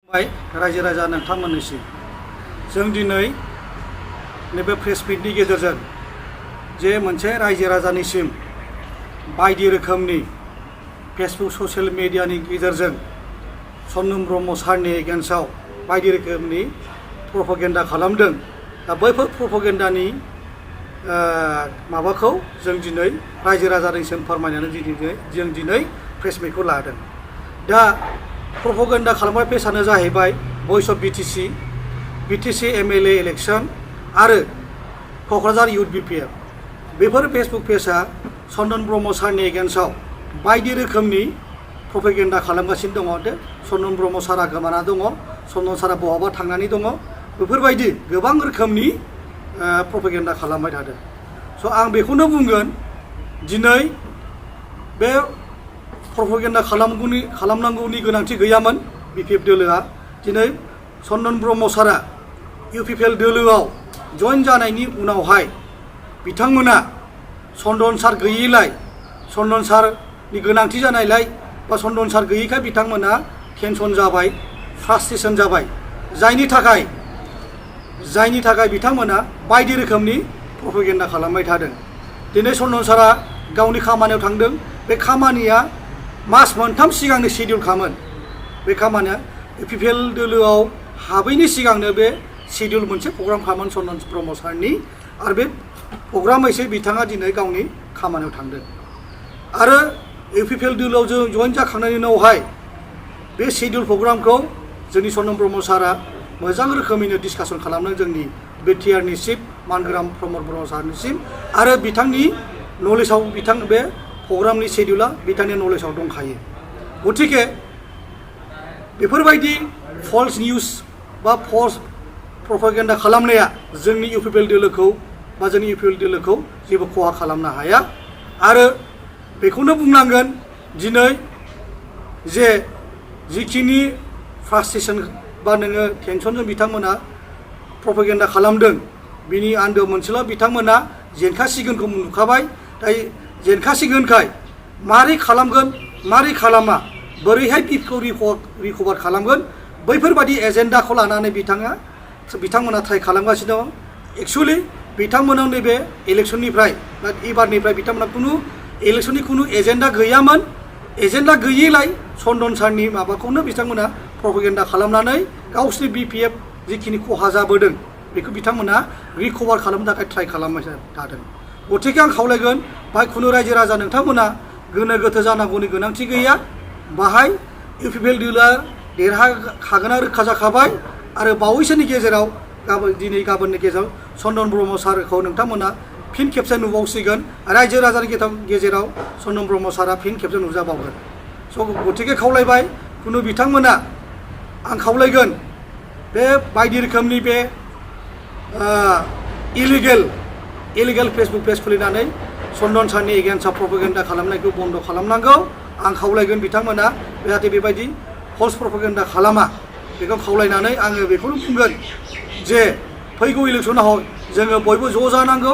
रायजो राजा नोंथांमोननिसिम जों दिनै नैबे प्रेस मिटनि गेजेरजों जे मोनसे रायजो राजानिसिम बायदि रोखोमनि फेसबुक ससियेल मिडियानि गेजेरजों सनम ब्रह्म सारनि एगेन्स्टआव बायदि रोखोमनि प्रपागेन्डा खालामदों। दा बैफोर प्रपागेन्डानि माबाखौ जों दिनै रायजो राजानिसिम फोरमायनानै जों दिनै प्रेस मिटखौ लादों। दा प्रपागेन्डा खालामनाय पेजआनो जाहैबाय भइस अफ बिटिसि एमएलए इलेक्शन आरो क'क्राझार इउथ बिपिएफ। बेफोर फेसबुक पेजआ चन्दन ब्रह्म सारनि एगेन्स्टआव बायदि रोखोमनि प्रपागेन्डा खालामगासिनो दङ। चन्दन ब्रह्म सारा गोमाना दङ, चन्दन सारा बहाबा थांनानै दङ, बेफोरबायदि गोबां रोखोमनि प्रपागेन्डा खालामबाय थादों। स' आं बेखौनो बुंगोन, दिनै बे प्रपागेन्डा खालामनांगौनि गोनांथि गैयामोन बिपिएफ दोलोआ। दिनै चन्दन ब्रह्म सारा इउपिपिएल दोलोआव जइन जानायनि उनावहाय बिथांमोना चन्दन सार गैयैलाय, चन्दन सारनि गोनांथि जानायलाय बा चन्दन सार गैयैखाय बिथांमोना टेनसन जाबाय, फ्रास्ट्रेसन जाबाय, जायनि थाखाय बिथांमोना बायदि रोखोमनि प्रपागेन्डा खालामबाय थादों। दिनै चन्दन सारा गावनि खामानियाव थांदों। बे खामानिया मास मोनथाम सिगांनो शेड्युल खामोन। बे खामानिया इउपिपिएल दोलोआव हाबैनि सिगांनो बे शेड्युल मोनसे प्रग्राम खामोन चन्दन ब्रह्म सारनि, आरो बे प्रग्रामैसो बिथाङा दिनै गावनि खामानियाव थांदों। आरो इउपिपिएल दोलोआव जों जइन जाखांनायनि उनावहाय बे शेड्युल प्रग्रामखौ जोंनि चन्दन ब्रह्म सारा मोजां रोखोमैनो डिसकासन खालामदों जोंनि बिटिआरनि चिफ मानगोराम प्रमद ब्रह्म सारनिसिम, आरो बिथांनि नलेजाव बे प्रग्रामनि शेड्युला बिथांनि नलेजाव दंखायो। गतिके बेफोरबायदि फल्स निउस बा फल्स प्रपागेन्डा खालामनाया जोंनि इउपिपिएल दोलोखौ जेबो खहा खालामनो हाया। आरो बेखौनो बुंनांगोन, दिनै जे जिखिनि फ्रास्ट्रेसन बा नोङो टेनसनजों बिथांमोना प्रपागेन्डा खालामदों, बिनि आन्दोआव मोनसेल' बिथांमोना जेनखासिगोनखौ नुखाबाय। दाय जेनखासिगोनखाय मारै खालामगोन, मारै खालामा, बोरैहाय पिपखौ रिकभार खालामगोन, बैफोरबायदि एजेन्डाखौ लानानै बिथांमोना ट्राइ खालामगासिनो दं। एक्सुवेलि बिथांमोनाव नैबे इलेक्सननिफ्राय बा एबारनिफ्राय बिथांमोना इलेक्सननि खुनु एजेन्डा गैयामोन। एजेन्डा गैयैलाय चन्दन सारनि माबाखौनो बिथांमोना प्रपागेन्डा खालामनानै गावसोरनि बिपिएफ जिखिनि खहा जाबोदों बेखौ बिथांमोना रिकभार खालामनो थाखाय ट्राइ खालामबाय थादों। गतिके आं खावलायगोन, बाहाय खुनु रायजो राजा नोंथांमोना गोनो गोथो जानांगौनि गोनांथि गैया। बाहाय इउपिपिएल दोलोआ देरहाखागोना रोखा जाखाबाय। आरो बावैसोनि गेजेराव दिनै गाबोननि गेजेराव चन्दन ब्रह्म सारखौ नोंथांमोना फिन खेबसे नुबावसिगोन। रायजो राजानि गेजेराव चन्दन ब्रह्म सारा फिन खेबसे नुजाबावगोन। स' गतिके खावलायबाय, खुनु बिथांमोना आं खावलायगोन, बे बायदि रोखोमनि बे इलिगेल फेसबुक पेज खुलिनानै चन्दन सारनि एगेन्स्टआव प्रपागेन्डा खालामनायखौ बन्द' खालामनांगौ। आं खावलायगोन बिथांमोना जाहाथे बेबायदि फल्स प्रपागेन्डा खालामा, बेखौ खावलायनानै आङो बेखौनो बुंगोन जे फैगौ इलेक्सनाव जोङो बयबो ज' जानांगौ।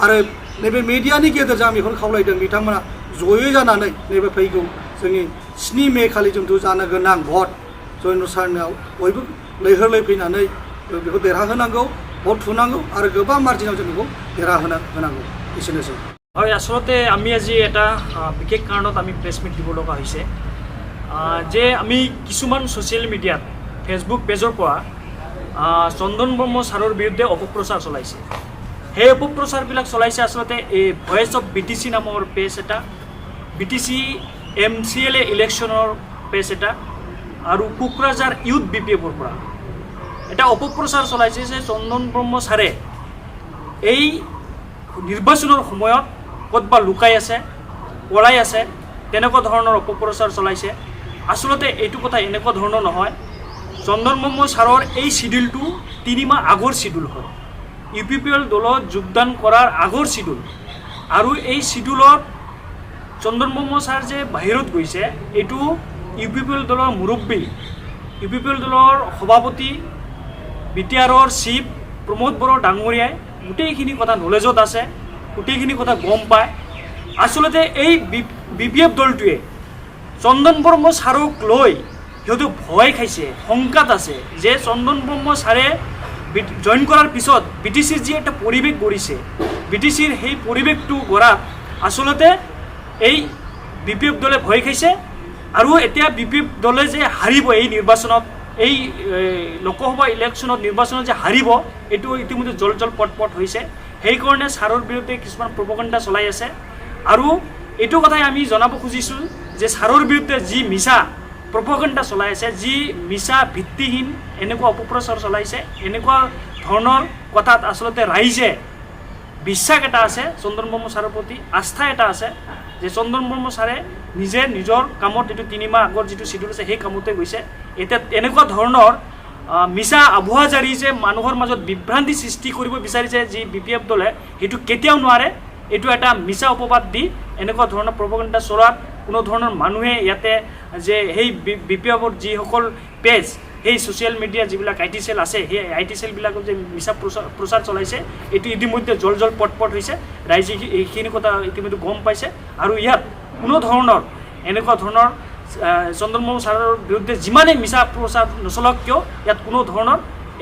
आरो नैबे मिडियानि गेजेरजों आं बेखौनो खावलायदों, बिथांमोना जयै जानानै नैबे फैगौ जोंनि 7 मे खालि जोंथ' जानो गोनां भट चन्दन सारनाव बयबो लैहोर फैनानै बेखौ देरहाहोनांगौ, भट थुनांगौ, आरो गोबां मार्जिनाव जों बेखौ देरहाहोनांगौ। एसेनोसै। হয়, আচলতে আমি আজি এটা বিশেষ কাৰণত আমি প্ৰেছ মিট দিব লগা হৈছে যে আমি কিছুমান ছ'চিয়েল মিডিয়াত ফেচবুক পেজৰ পৰা চন্দন ব্ৰহ্ম ছাৰৰ বিৰুদ্ধে অপপ্ৰচাৰ চলাইছে। সেই অপপ্ৰচাৰবিলাক চলাইছে আচলতে এই ভইচ অফ বিটিচি নামৰ পেজ এটা, বিটিচি MCLA ইলেকশ্যনৰ পেজ এটা, আৰু কোকৰাঝাৰ ইউথ বিপিএফৰ পৰা এটা অপপ্ৰচাৰ চলাইছে যে চন্দন ব্ৰহ্ম ছাৰে এই নিৰ্বাচনৰ সময়ত ক'তবা লুকাই আছে, পলাই আছে, তেনেকুৱা ধৰণৰ অপপ্ৰচাৰ চলাইছে। আচলতে এইটো কথা এনেকুৱা ধৰণৰ নহয়। চন্দন ব্ৰহ্ম ছাৰৰ এই চিডিউলটো 3 মাহ আগৰ চিডিউল হয়, ইউপিপিএল দলত যোগদান কৰাৰ আগৰ চিডিউল। আৰু এই চিডিউলত চন্দন ব্ৰহ্ম ছাৰ যে বাহিৰত গৈছে, এইটো ইউপিপিএল দলৰ মুৰব্বী, ইউপিপিএল দলৰ সভাপতি, বিটিআৰৰ চিফ প্ৰমোদ বড়ো ডাঙৰীয়াই গোটেইখিনি কথা নলেজত আছে, গোটেইখিনি কথা গম পায়। আচলতে এই বিপিএফ দলটোৱে চন্দন ব্ৰহ্ম ছাৰক লৈ সিহঁতে ভয় খাইছে, শংকাত আছে যে চন্দন ব্ৰহ্ম ছাৰে জইন কৰাৰ পিছত BTCৰ যি এটা পৰিৱেশ গঢ়িছে, BTCৰ সেই পৰিৱেশটো গঢ়াত আচলতে এই BPF দলে ভয় খাইছে। আৰু এতিয়া BPF দলে যে হাৰিব এই নিৰ্বাচনত, এই লোকসভা ইলেকশ্যনত নিৰ্বাচনত যে হাৰিব, এইটো ইতিমধ্যে জল পট হৈছে। সেইকাৰণে ছাৰৰ বিৰুদ্ধে কিছুমান প্ৰপগেণ্ডা চলাই আছে। আৰু এইটো কথাই আমি জনাব খুজিছোঁ যে ছাৰৰ বিৰুদ্ধে যি মিছা প্ৰপগেণ্ডা চলাই আছে, যি মিছা ভিত্তিহীন এনেকুৱা অপপ্ৰচাৰ চলাইছে, এনেকুৱা ধৰণৰ কথাত আচলতে ৰাইজে বিশ্বাস এটা আছে চন্দন ব্ৰহ্ম ছাৰৰ প্ৰতি, আস্থা এটা আছে যে চন্দন ব্ৰহ্ম ছাৰে নিজে নিজৰ কামত যিটো 3 মাহ আগৰ যিটো চিডিউল আছে সেই কামতে গৈছে। এতিয়া এনেকুৱা ধৰণৰ মিছা আভুৱা জাৰি যে মানুহৰ মাজত বিভ্ৰান্তি সৃষ্টি কৰিব বিচাৰিছে যি BPF দলে, সেইটো কেতিয়াও নোৱাৰে। এইটো এটা মিছা অপবাদ দি এনেকুৱা ধৰণৰ প্ৰপগেণ্ডা চলোৱাত কোনো ধৰণৰ মানুহে ইয়াতে যে সেই BPFৰ যিসকল পেজ, সেই ছ'চিয়েল মিডিয়া যিবিলাক IT চেল আছে, সেই IT চেলবিলাকক যে মিছা প্ৰচাৰ চলাইছে, এইটো ইতিমধ্যে জল পট হৈছে। ৰাইজে এইখিনি কথা ইতিমধ্যে গম পাইছে। আৰু ইয়াত কোনো ধৰণৰ এনেকুৱা ধৰণৰ চন্দন ব্ৰহ্ম ছাৰৰ বিৰুদ্ধে যিমানেই মিছা প্ৰচাৰ নচলক কিয়, ইয়াত কোনো ধৰণৰ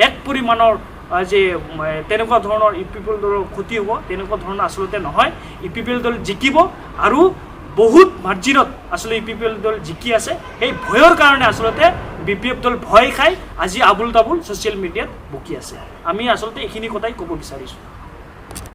এক পৰিমাণৰ যে তেনেকুৱা ধৰণৰ UPPL দলৰ ক্ষতি হ'ব, তেনেকুৱা ধৰণৰ আচলতে নহয়। UPPL দল জিকিব আৰু বহুত মাৰ্জিনত আচলতে UPPL দল জিকি আছে। সেই ভয়ৰ কাৰণে আচলতে BPF দল ভয় খাই আজি আবুল তাবুল ছ'চিয়েল মিডিয়াত বকি আছে। আমি আচলতে এইখিনি কথাই ক'ব বিচাৰিছোঁ।